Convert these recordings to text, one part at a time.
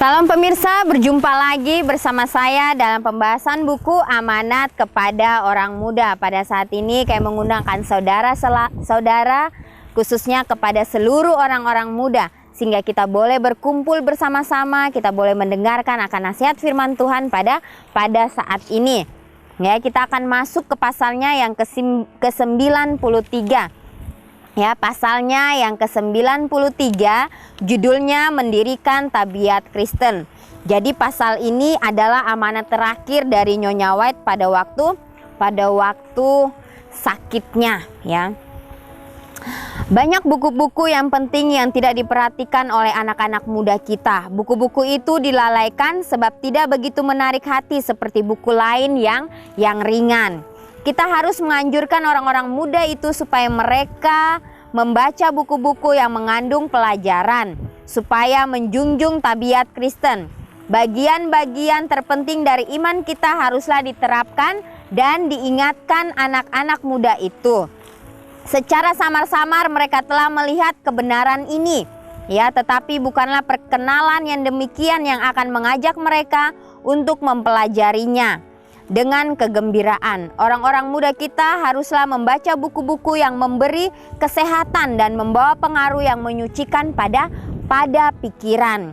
Salam pemirsa, berjumpa lagi bersama saya dalam pembahasan buku Amanat Kepada Orang Muda. Pada saat ini kami mengundangkan saudara khususnya kepada seluruh orang-orang muda, sehingga kita boleh berkumpul bersama-sama, kita boleh mendengarkan akan nasihat firman Tuhan pada saat ini. Ya, kita akan masuk ke pasalnya yang ke-93. Ya, pasalnya yang ke-93 judulnya Mendirikan Tabiat Kristen. Jadi pasal ini adalah amanat terakhir dari Nyonya White pada waktu sakitnya, ya. Banyak buku-buku yang penting yang tidak diperhatikan oleh anak-anak muda kita. Buku-buku itu dilalaikan sebab tidak begitu menarik hati seperti buku lain yang ringan. Kita harus menganjurkan orang-orang muda itu supaya mereka membaca buku-buku yang mengandung pelajaran, supaya menjunjung tabiat Kristen. Bagian-bagian terpenting dari iman kita haruslah diterapkan dan diingatkan anak-anak muda itu. Secara samar-samar mereka telah melihat kebenaran ini, ya, tetapi bukanlah perkenalan yang demikian yang akan mengajak mereka untuk mempelajarinya dengan kegembiraan. Orang-orang muda kita haruslah membaca buku-buku yang memberi kesehatan dan membawa pengaruh yang menyucikan pada pikiran.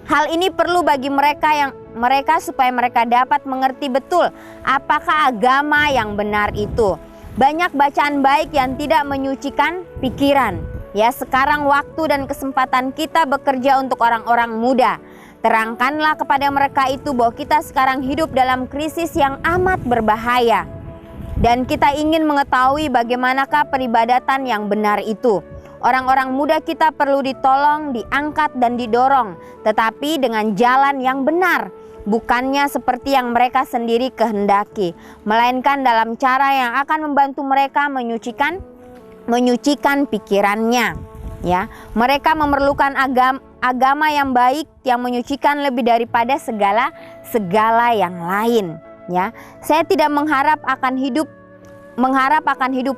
Hal ini perlu bagi mereka supaya mereka dapat mengerti betul apakah agama yang benar itu. Banyak bacaan baik yang tidak menyucikan pikiran. Ya, sekarang waktu dan kesempatan kita bekerja untuk orang-orang muda. Terangkanlah kepada mereka itu bahwa kita sekarang hidup dalam krisis yang amat berbahaya. Dan kita ingin mengetahui bagaimanakah peribadatan yang benar itu. Orang-orang muda kita perlu ditolong, diangkat dan didorong, tetapi dengan jalan yang benar. Bukannya seperti yang mereka sendiri kehendaki, melainkan dalam cara yang akan membantu mereka menyucikan pikirannya. Ya, mereka memerlukan agama yang baik yang menyucikan lebih daripada segala yang lain. Ya, saya tidak mengharap akan hidup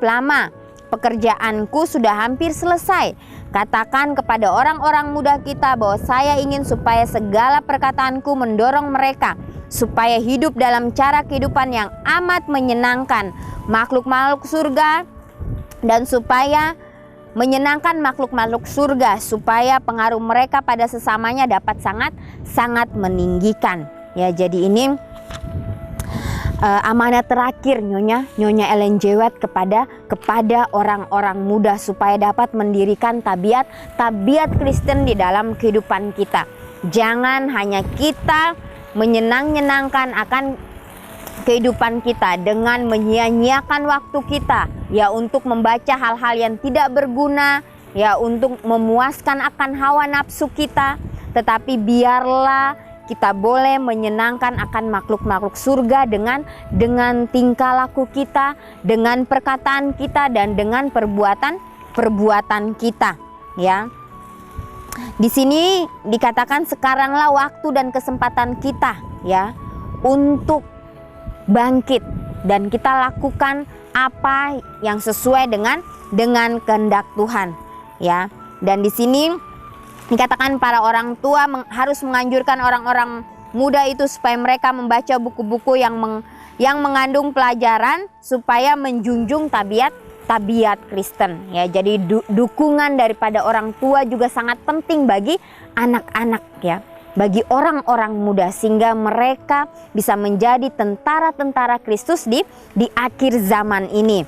lama. Pekerjaanku sudah hampir selesai. Katakan kepada orang-orang muda kita bahwa saya ingin supaya segala perkataanku mendorong mereka supaya hidup dalam cara kehidupan yang amat menyenangkan makhluk-makhluk surga dan supaya menyenangkan makhluk-makhluk surga, supaya pengaruh mereka pada sesamanya dapat sangat meninggikan. Ya, jadi ini amanat terakhir Nyonya Ellen G. White kepada orang-orang muda supaya dapat mendirikan tabiat Kristen di dalam kehidupan kita. Jangan hanya kita menyenangkan akan kehidupan kita dengan menyia-nyiakan waktu kita, ya, untuk membaca hal-hal yang tidak berguna, ya, untuk memuaskan akan hawa nafsu kita, tetapi biarlah kita boleh menyenangkan akan makhluk-makhluk surga dengan tingkah laku kita, dengan perkataan kita dan dengan perbuatan kita, ya. Di sini dikatakan sekaranglah waktu dan kesempatan kita, ya, untuk bangkit dan kita lakukan apa yang sesuai dengan kehendak Tuhan, ya. Dan di sini dikatakan para orang tua harus menganjurkan orang-orang muda itu supaya mereka membaca buku-buku yang mengandung pelajaran supaya menjunjung tabiat Kristen, ya. Jadi dukungan daripada orang tua juga sangat penting bagi anak-anak, ya, bagi orang-orang muda, sehingga mereka bisa menjadi tentara-tentara Kristus di akhir zaman ini.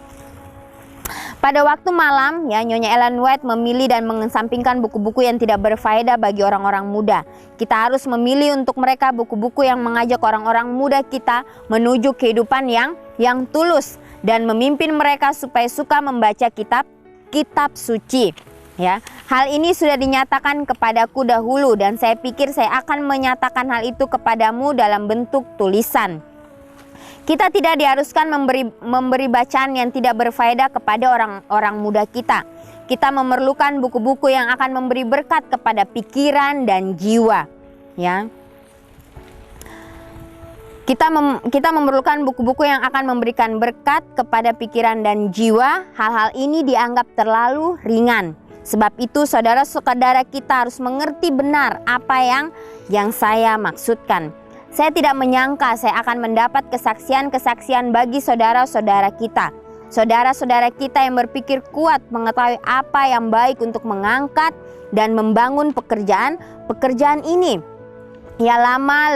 Pada waktu malam, ya, Nyonya Ellen White memilih dan mengesampingkan buku-buku yang tidak berfaedah bagi orang-orang muda. Kita harus memilih untuk mereka buku-buku yang mengajak orang-orang muda kita menuju kehidupan yang tulus dan memimpin mereka supaya suka membaca kitab suci. Ya, hal ini sudah dinyatakan kepadaku dahulu dan saya pikir saya akan menyatakan hal itu kepadamu dalam bentuk tulisan. Kita tidak diharuskan memberi bacaan yang tidak berfaedah kepada orang-orang muda kita. Kita memerlukan buku-buku yang akan memberi berkat kepada pikiran dan jiwa, ya. Kita memerlukan buku-buku yang akan memberikan berkat kepada pikiran dan jiwa. Hal-hal ini dianggap terlalu ringan. Sebab itu saudara-saudara kita harus mengerti benar apa yang saya maksudkan. Saya tidak menyangka saya akan mendapat kesaksian-kesaksian bagi saudara-saudara kita. Saudara-saudara kita yang berpikir kuat mengetahui apa yang baik untuk mengangkat dan membangun pekerjaan ini. Ya, lama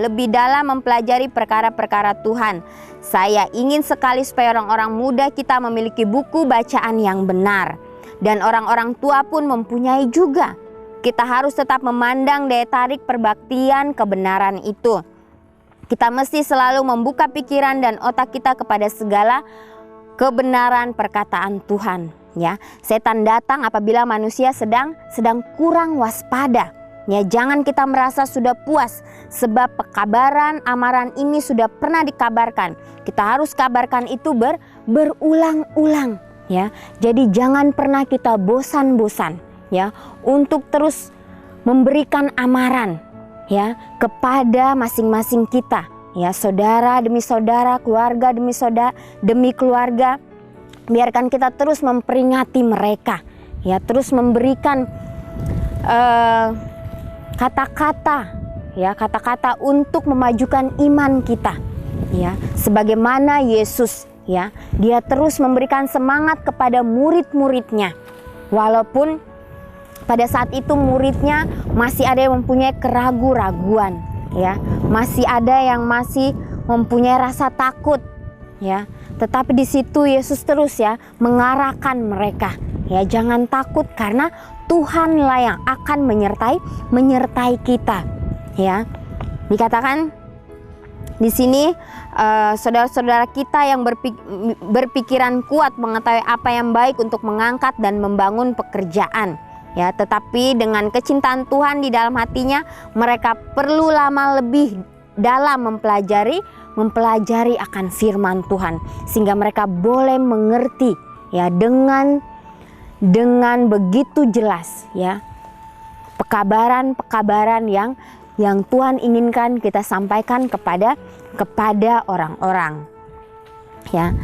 lebih dalam mempelajari perkara-perkara Tuhan. Saya ingin sekali supaya orang-orang muda kita memiliki buku bacaan yang benar. Dan orang-orang tua pun mempunyai juga. Kita harus tetap memandang daya tarik perbaktian kebenaran itu. Kita mesti selalu membuka pikiran dan otak kita kepada segala kebenaran perkataan Tuhan. Ya, setan datang apabila manusia sedang kurang waspada. Ya, jangan kita merasa sudah puas sebab pekabaran amaran ini sudah pernah dikabarkan. Kita harus kabarkan itu berulang-ulang, ya. Jadi jangan pernah kita bosan-bosan, ya, untuk terus memberikan amaran, ya, kepada masing-masing kita, ya, saudara demi saudara, keluarga demi keluarga. Biarkan kita terus memperingati mereka, ya, terus memberikan kata-kata untuk memajukan iman kita, ya, sebagaimana Yesus, ya, dia terus memberikan semangat kepada murid-muridnya walaupun pada saat itu muridnya masih ada yang mempunyai keraguan-raguan, ya, masih ada yang masih mempunyai rasa takut, ya, tetapi di situ Yesus terus, ya, mengarahkan mereka, ya, jangan takut karena Tuhanlah yang akan menyertai kita, ya. Dikatakan di sini saudara-saudara kita yang berpikiran kuat mengetahui apa yang baik untuk mengangkat dan membangun pekerjaan, ya. Tetapi dengan kecintaan Tuhan di dalam hatinya, mereka perlu lama lebih dalam mempelajari akan firman Tuhan sehingga mereka boleh mengerti, ya, dengan begitu jelas, ya, pekabaran yang Tuhan inginkan kita sampaikan kepada orang-orang, ya.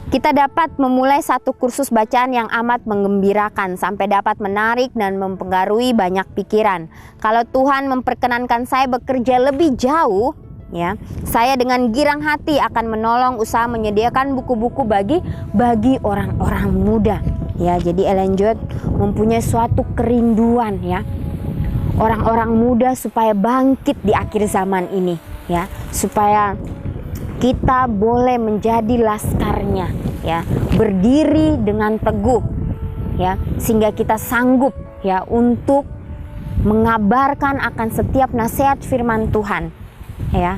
Kita dapat memulai satu kursus bacaan yang amat menggembirakan sampai dapat menarik dan mempengaruhi banyak pikiran. Kalau Tuhan memperkenankan saya bekerja lebih jauh, ya, saya dengan girang hati akan menolong usaha menyediakan buku-buku bagi orang-orang muda, ya. Jadi Ellen G. White mempunyai suatu kerinduan, ya, orang-orang muda supaya bangkit di akhir zaman ini, ya, supaya kita boleh menjadi laskarnya, ya, berdiri dengan teguh, ya, sehingga kita sanggup, ya, untuk mengabarkan akan setiap nasihat firman Tuhan, ya.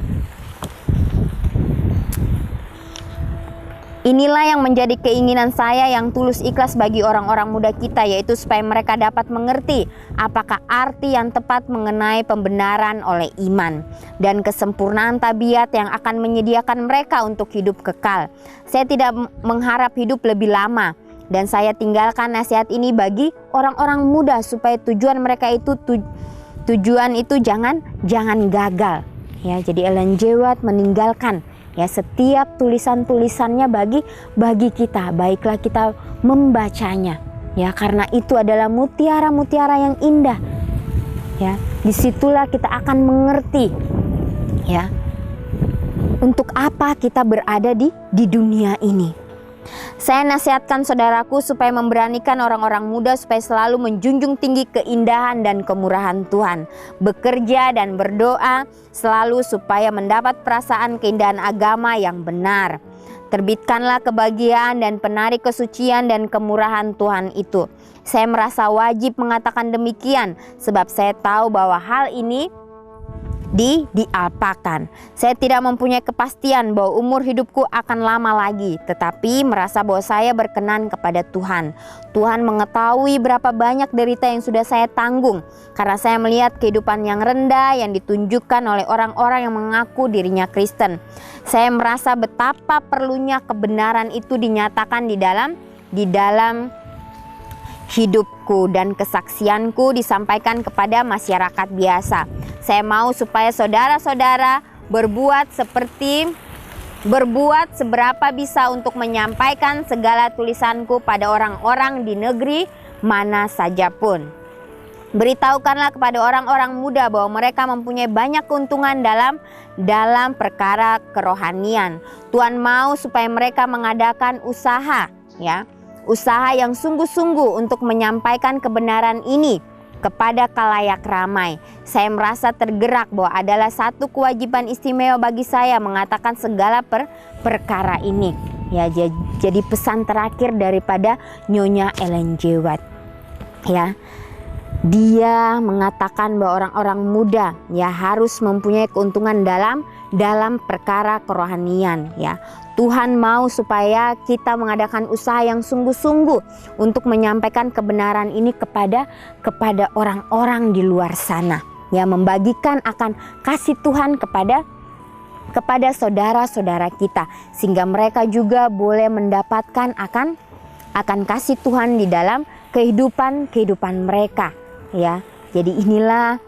Inilah yang menjadi keinginan saya yang tulus ikhlas bagi orang-orang muda kita, yaitu supaya mereka dapat mengerti apakah arti yang tepat mengenai pembenaran oleh iman dan kesempurnaan tabiat yang akan menyediakan mereka untuk hidup kekal. Saya tidak mengharap hidup lebih lama, dan saya tinggalkan nasihat ini bagi orang-orang muda supaya tujuan mereka itu jangan gagal. Ya, jadi Ellen G. White meninggalkan, ya, setiap tulisan-tulisannya bagi kita, baiklah kita membacanya, ya, karena itu adalah mutiara-mutiara yang indah, ya. Disitulah kita akan mengerti, ya, untuk apa kita berada di dunia ini. Saya nasihatkan saudaraku supaya memberanikan orang-orang muda supaya selalu menjunjung tinggi keindahan dan kemurahan Tuhan, bekerja dan berdoa selalu supaya mendapat perasaan keindahan agama yang benar. Terbitkanlah kebahagiaan dan penarik kesucian dan kemurahan Tuhan itu. Saya merasa wajib mengatakan demikian sebab saya tahu bahwa hal ini diapakan. Saya tidak mempunyai kepastian bahwa umur hidupku akan lama lagi, tetapi merasa bahwa saya berkenan kepada Tuhan. Tuhan mengetahui berapa banyak derita yang sudah saya tanggung karena saya melihat kehidupan yang rendah yang ditunjukkan oleh orang-orang yang mengaku dirinya Kristen. Saya merasa betapa perlunya kebenaran itu dinyatakan di dalam hidupku dan kesaksianku disampaikan kepada masyarakat biasa. Saya mau supaya saudara-saudara berbuat seperti berbuat seberapa bisa untuk menyampaikan segala tulisanku pada orang-orang di negeri mana saja pun. Beritahukanlah kepada orang-orang muda bahwa mereka mempunyai banyak keuntungan dalam perkara kerohanian. Tuhan mau supaya mereka mengadakan usaha, ya, usaha yang sungguh-sungguh untuk menyampaikan kebenaran ini kepada khalayak ramai. Saya merasa tergerak bahwa adalah satu kewajiban istimewa bagi saya mengatakan segala perkara ini. Ya, jadi pesan terakhir daripada Nyonya Ellen G. White. Ya, dia mengatakan bahwa orang-orang muda ya harus mempunyai keuntungan dalam perkara kerohanian, ya. Tuhan mau supaya kita mengadakan usaha yang sungguh-sungguh untuk menyampaikan kebenaran ini kepada orang-orang di luar sana, ya, membagikan akan kasih Tuhan kepada saudara-saudara kita, sehingga mereka juga boleh mendapatkan akan kasih Tuhan di dalam kehidupan mereka, ya. Jadi inilah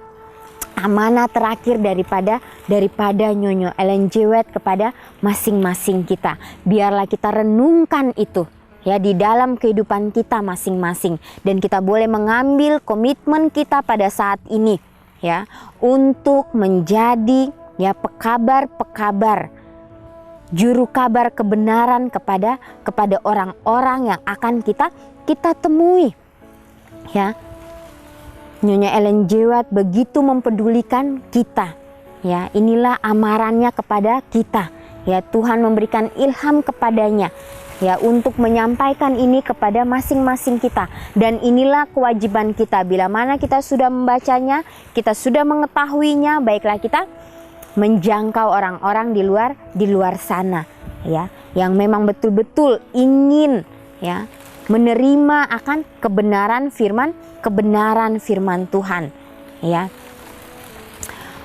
amanah terakhir daripada Nyonya Ellen G. White kepada masing-masing kita. Biarlah kita renungkan itu, ya, di dalam kehidupan kita masing-masing, dan kita boleh mengambil komitmen kita pada saat ini, ya, untuk menjadi, ya, pekabar-pekabar, juru kabar kebenaran kepada orang-orang yang akan kita temui, ya. Nyonya Ellen G. White begitu mempedulikan kita, ya. Inilah amarannya kepada kita, ya. Tuhan memberikan ilham kepadanya, ya, untuk menyampaikan ini kepada masing-masing kita, dan inilah kewajiban kita. Bila mana kita sudah membacanya, kita sudah mengetahuinya, baiklah kita menjangkau orang-orang di luar sana, ya, yang memang betul-betul ingin, ya, menerima akan kebenaran firman Tuhan, ya.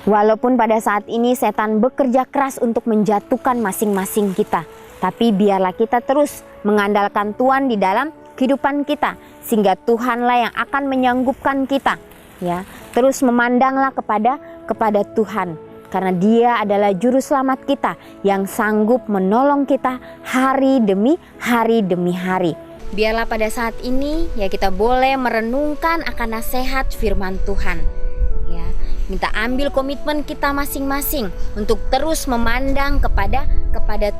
Walaupun pada saat ini setan bekerja keras untuk menjatuhkan masing-masing kita, tapi biarlah kita terus mengandalkan Tuhan di dalam kehidupan kita, sehingga Tuhanlah yang akan menyanggupkan kita, ya. Terus memandanglah kepada Tuhan, karena Dia adalah juru selamat kita yang sanggup menolong kita hari demi hari. Biarlah pada saat ini, ya, kita boleh merenungkan akan nasihat firman Tuhan, ya. Minta ambil komitmen kita masing-masing untuk terus memandang kepada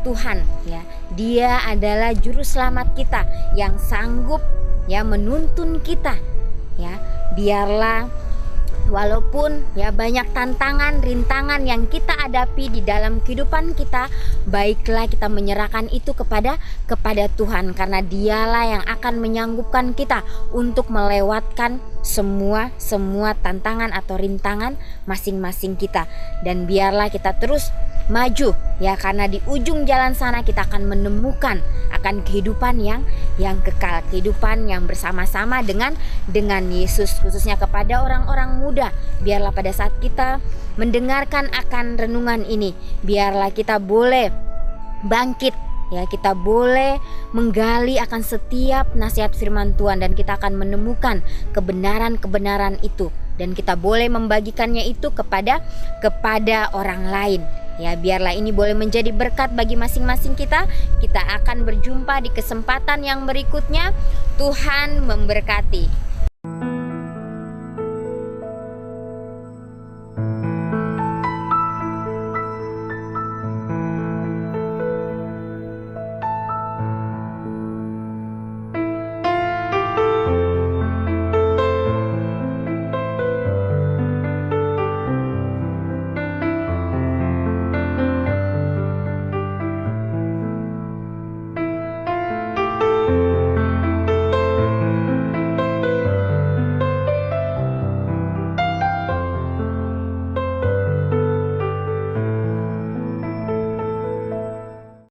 Tuhan, ya. Dia adalah juru selamat kita yang sanggup, ya, menuntun kita, ya. Biarlah walaupun, ya, banyak tantangan, rintangan yang kita hadapi di dalam kehidupan kita, baiklah kita menyerahkan itu kepada Tuhan, karena Dialah yang akan menyanggupkan kita untuk melewatkan semua tantangan atau rintangan masing-masing kita. Dan biarlah kita terus maju, ya, karena di ujung jalan sana kita akan menemukan akan kehidupan yang kekal, kehidupan yang bersama-sama dengan Yesus, khususnya kepada orang-orang muda. Biarlah pada saat kita mendengarkan akan renungan ini, biarlah kita boleh bangkit, ya, kita boleh menggali akan setiap nasihat firman Tuhan, dan kita akan menemukan kebenaran-kebenaran itu, dan kita boleh membagikannya itu kepada orang lain. Ya, biarlah ini boleh menjadi berkat bagi masing-masing kita. Kita akan berjumpa di kesempatan yang berikutnya. Tuhan memberkati.